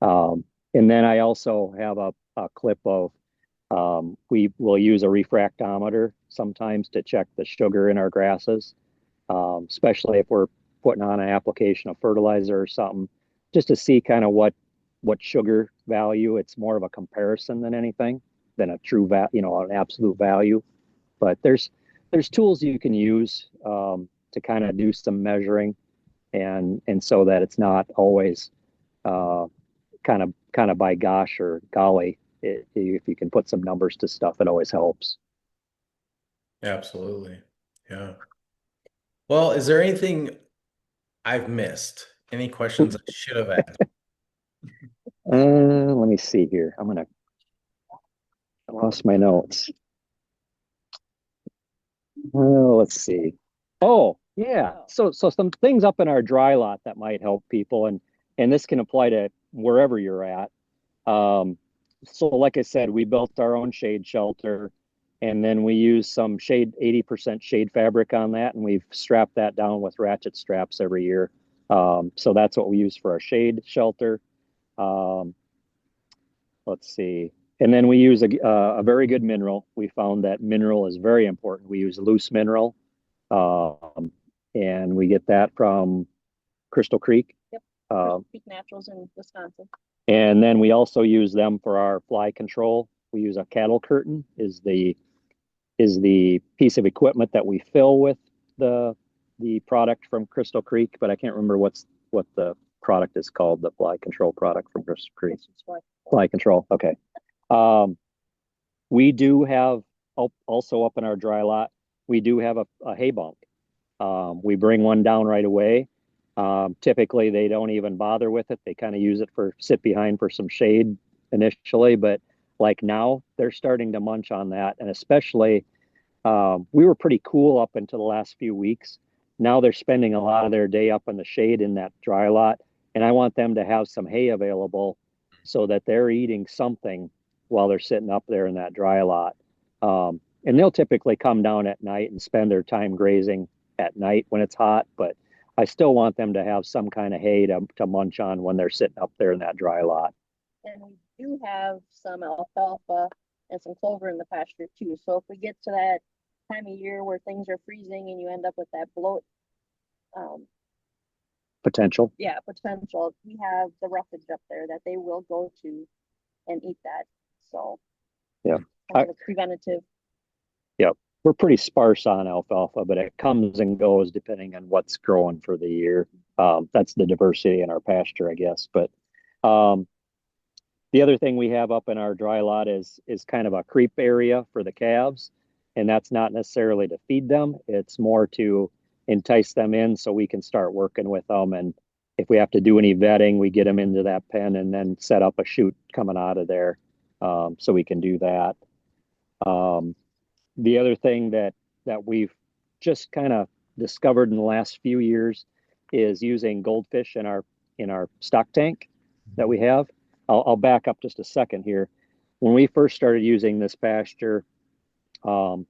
Um, and then I also have a clip of we will use a refractometer sometimes to check the sugar in our grasses, especially if we're putting on an application of fertilizer or something, just to see kind of what sugar value. It's more of a comparison than anything than a true an absolute value. But there's tools you can use to kind of do some measuring, and so that it's not always uh, kind of by gosh or golly. If you can put some numbers to stuff, it always helps. Absolutely. Yeah. Well, is there anything I've missed? Any questions I should have asked? Let me see here. I lost my notes. Let's see. Oh, yeah. So some things up in our dry lot that might help people, and this can apply to wherever you're at. Um, so like I said, we built our own shade shelter, and then we use some shade 80% shade fabric on that, and we've strapped that down with ratchet straps every year. So that's what we use for our shade shelter. Um, let's see. And then we use a very good mineral. We found that mineral is very important. We use loose mineral, um, and we get that from Crystal Creek. Yep. Um, Peak Naturals in Wisconsin. and then we also use them for our fly control. We use a cattle curtain is the piece of equipment that we fill with the product from Crystal Creek, but I can't remember what the product is called, the fly control product from Crystal Creek. Fly control. Okay. Um, we do have also up in our dry lot, we do have a hay bunk. We bring one down right away. Typically, they don't even bother with it. They kind of use it for sit behind for some shade initially, but like now they're starting to munch on that. And especially, we were pretty cool up until the last few weeks. Now they're spending a lot of their day up in the shade in that dry lot. And I want them to have some hay available so that they're eating something while they're sitting up there in that dry lot. And they'll typically come down at night and spend their time grazing at night when it's hot, but I still want them to have some kind of hay to munch on when they're sitting up there in that dry lot. And we do have some alfalfa and some clover in the pasture too. So if we get to that time of year where things are freezing and you end up with that bloat, um, Potential. yeah, potential, we have the roughage up there that they will go to and eat that. So Yeah. kind of a preventative. Yeah. We're pretty sparse on alfalfa, but it comes and goes depending on what's growing for the year. That's the diversity in our pasture, I guess. But um, the other thing we have up in our dry lot is kind of a creep area for the calves, and that's not necessarily to feed them. It's more to entice them in so we can start working with them. And if we have to do any vetting, we get them into that pen and then set up a chute coming out of there, so we can do that. Um, the other thing that we've just kind of discovered in the last few years is using goldfish in our stock tank that we have. I'll back up just a second here. When we first started using this pasture, um,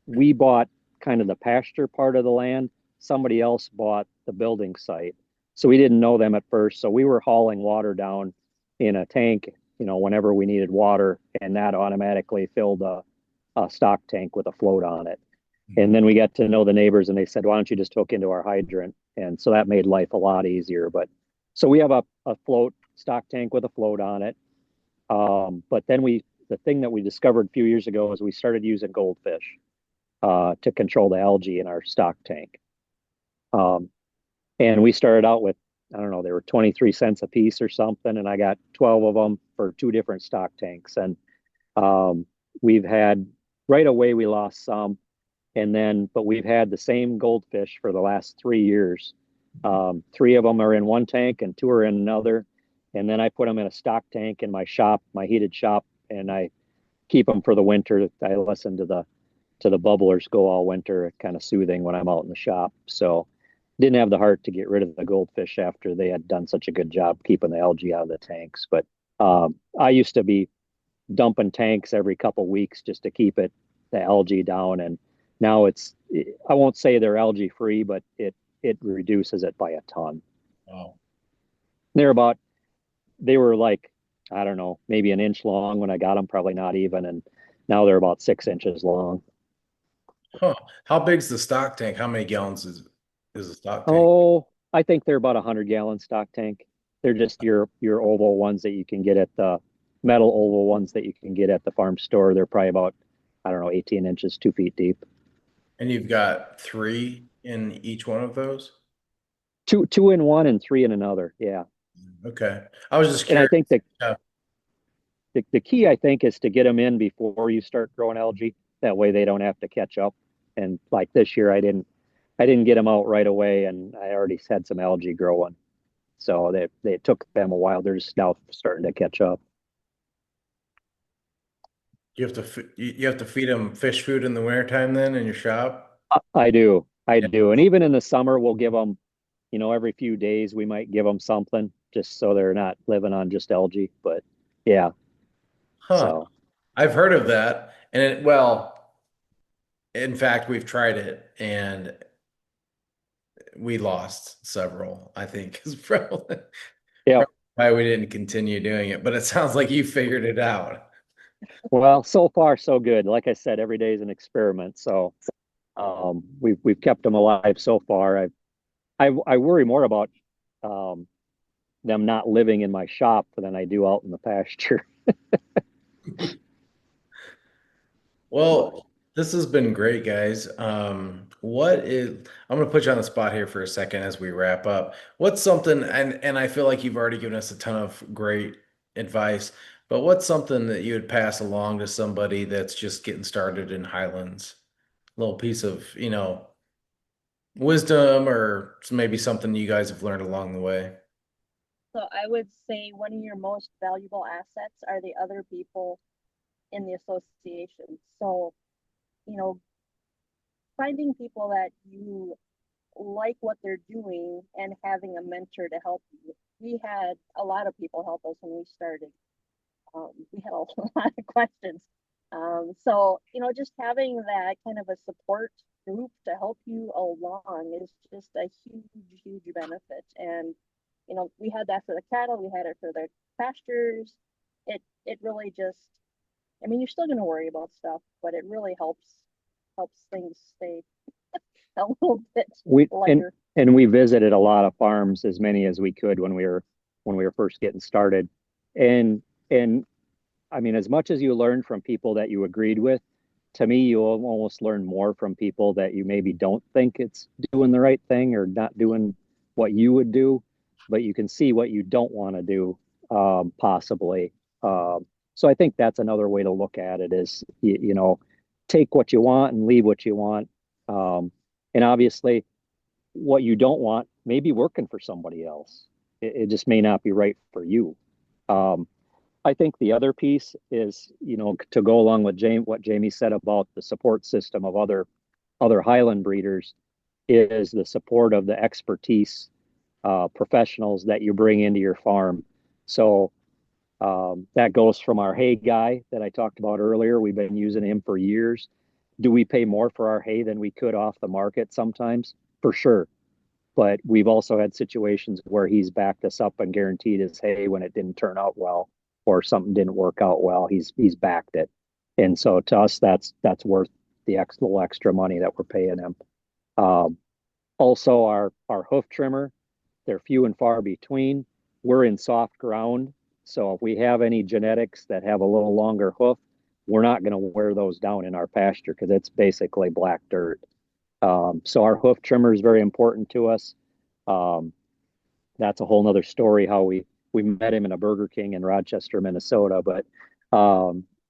we bought kind of the pasture part of the land. Somebody else bought the building site. So we didn't know them at first. So we were hauling water down in a tank, whenever we needed water, and that automatically filled a stock tank with a float on it. And then we got to know the neighbors and they said, why don't you just hook into our hydrant? And so that made life a lot easier. But so we have a float stock tank with a float on it. But then the thing that we discovered a few years ago is we started using goldfish to control the algae in our stock tank. And we started out with, I don't know, they were 23 cents a piece or something. And I got 12 of them for two different stock tanks. And we've had right away, we lost some. But we've had the same goldfish for the last 3 years. Three of them are in one tank and two are in another. And then I put them in a stock tank in my shop, my heated shop, and I keep them for the winter. I listen to the bubblers go all winter, kind of soothing when I'm out in the shop. So didn't have the heart to get rid of the goldfish after they had done such a good job keeping the algae out of the tanks. But I used to be dumping tanks every couple weeks just to keep the algae down, and now I won't say they're algae free, but it reduces it by a ton. Wow. They're they were like, I don't know, maybe an inch long when I got them, probably not even, and now they're about 6 inches long. Huh. How big's the stock tank? How many gallons is the stock tank? Oh, I think they're about 100-gallon stock tank. They're just your oval ones that you can get at the metal oval ones that you can get at the farm store. They're probably about, I don't know, 18 inches, 2 feet deep. And you've got three in each one of those? Two in one and three in another. Yeah. Okay. I was just And I curious. think that Yeah. the key, I think, is to get them in before you start growing algae. That way they don't have to catch up. And like this year, I didn't get them out right away, and I already had some algae growing. So they took them a while. They're just now starting to catch up. You have to feed them fish food in the wintertime then in your shop? I Yeah. do. And even in the summer, we'll give them, every few days we might give them something just so they're not living on just algae. But yeah, Huh. so I've heard of that. And well, in fact, we've tried it and we lost several, I think, is yeah. probably why we didn't continue doing it. But it sounds like you figured it out. Well, so far so good. Like I said, every day is an experiment. So we've kept them alive so far. I worry more about um, them not living in my shop than I do out in the pasture. But Well, this has been great, guys. I'm gonna put you on the spot here for a second as we wrap up. What's something, and I feel like you've already given us a ton of great advice, but what's something that you would pass along to somebody that's just getting started in Highlands? A little piece of, wisdom or maybe something you guys have learned along the way. So I would say one of your most valuable assets are the other people in the association. So, you know, finding people that you like what they're doing and having a mentor to help you. We had a lot of people help us when we started. We had a lot of questions. Just having that kind of a support group to help you along is just a huge, huge benefit. And, we had that for the cattle, we had it for the pastures. It really just, I mean, you're still going to worry about stuff, but it really helps things stay a little bit we lighter. and we visited a lot of farms, as many as we could when we were first getting started. And and I mean, as much as you learn from people that you agreed with, to me, you almost learn more from people that you maybe don't think it's doing the right thing or not doing what you would do, but you can see what you don't want to do, possibly. So I think that's another way to look at it is, take what you want and leave what you want. Um, and obviously, what you don't want may be working for somebody else. It just may not be right for you. Um, I think the other piece is, to go along with what Jamie said about the support system of other Highland breeders is the support of the expertise professionals that you bring into your farm. So that goes from our hay guy that I talked about earlier. We've been using him for years. Do we pay more for our hay than we could off the market sometimes? For sure. But we've also had situations where he's backed us up and guaranteed his hay when it didn't turn out well or something didn't work out well. He's backed it. And so to us, that's worth the little extra money that we're paying him. Um, Also, our hoof trimmer, they're few and far between. We're in soft ground, so if we have any genetics that have a little longer hoof, we're not going to wear those down in our pasture because it's basically black dirt. So our hoof trimmer is very important to us. Um, that's a whole nother story how we met him in a Burger King in Rochester, Minnesota, but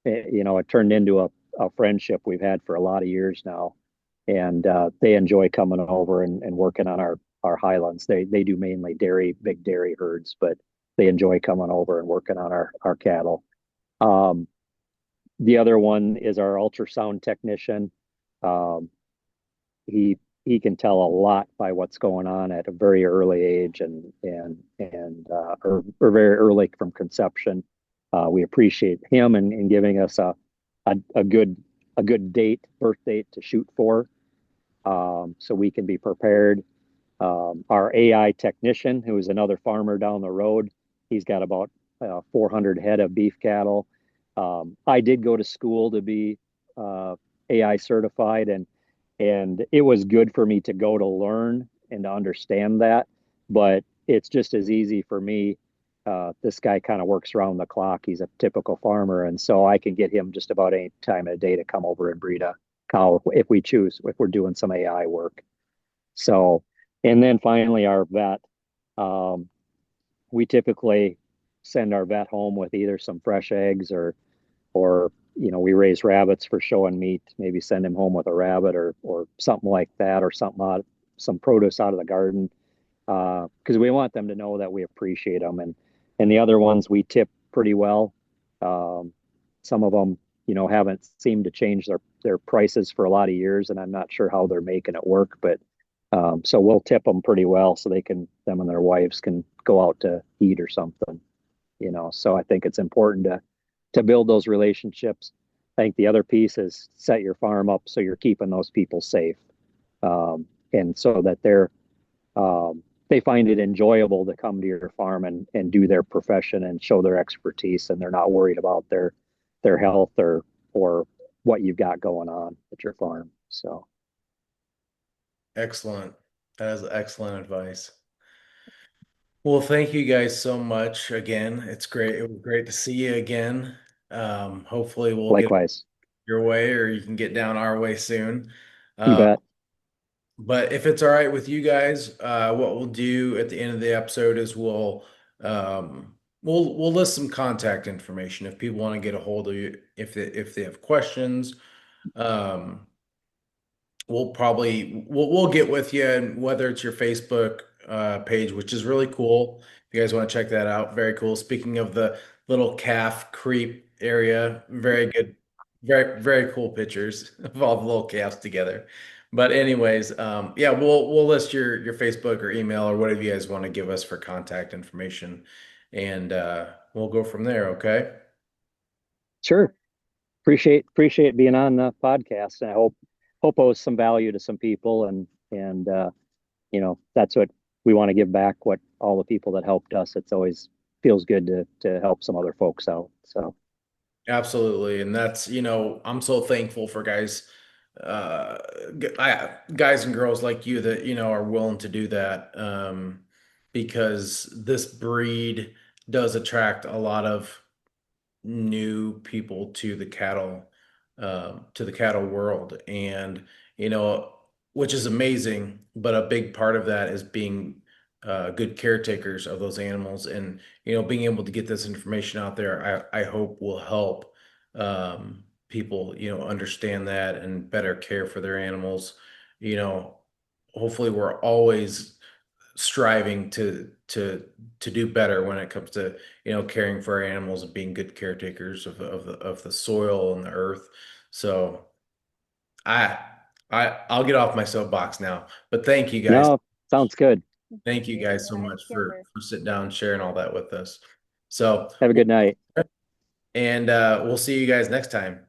it turned into a friendship we've had for a lot of years now, and they enjoy coming over and working on our highlands. They do mainly big dairy herds, but they enjoy coming over and working on our cattle. Um, the other one is our ultrasound technician. Um, he can tell a lot by what's going on at a very early age or very early from conception. We appreciate him and giving us a good birth date to shoot for, so we can be prepared. Our AI technician, who is another farmer down the road, he's got about 400 head of beef cattle. I did go to school to be AI certified, and it was good for me to go to learn and to understand that. But it's just as easy for me. This guy kind of works around the clock. He's a typical farmer, and so I can get him just about any time of the day to come over and breed a cow if we choose, if we're doing some AI work. So, and then finally our vet. Um, we typically send our vet home with either some fresh eggs or we raise rabbits for show and meat, maybe send him home with a rabbit or something like that, or some produce out of the garden, because we want them to know that we appreciate them. And the other ones we tip pretty well. Um, some of them, haven't seemed to change their prices for a lot of years, and I'm not sure how they're making it work, but so we'll tip them pretty well so them and their wives can go out to eat or something. So I think it's important to build those relationships. I think the other piece is set your farm up so you're keeping those people safe, and so that they find it enjoyable to come to your farm and do their profession and show their expertise, and they're not worried about their health or what you've got going on at your farm. So Excellent. That is excellent advice. Well, thank you guys so much again. It's great. It was great to see you again. Hopefully we'll get likewise, your way or you can get down our way soon. you Uh, bet. but if it's all right with you guys, what we'll do at the end of the episode is we'll list some contact information if people want to get a hold of you, if they have questions. Um, we'll get with you, and whether it's your Facebook page, which is really cool. If you guys want to check that out, very cool. Speaking of the little calf creep area, very good, very cool pictures of all the little calves together. But anyways, yeah, we'll list your Facebook or email or whatever you guys want to give us for contact information, and we'll go from there. Okay. Sure. Appreciate being on the podcast. And I hope it was some value to some people, and that's what we want to give back, what all the people that helped us. It's always feels good to help some other folks out. So Absolutely. And that's, I'm so thankful for guys and girls like you that, are willing to do that. Because this breed does attract a lot of new people to the cattle world, and you know, which is amazing. But a big part of that is being good caretakers of those animals, and being able to get this information out there. I hope will help people, understand that and better care for their animals. You know, hopefully, we're always striving to do better when it comes to caring for our animals and being good caretakers of the soil and the earth. So I I'll get off my soapbox now, but thank you guys. no, sounds good. Thank you Very guys so nice much for timber. sitting down and sharing all that with us. So Have a good night. and we'll see you guys next time.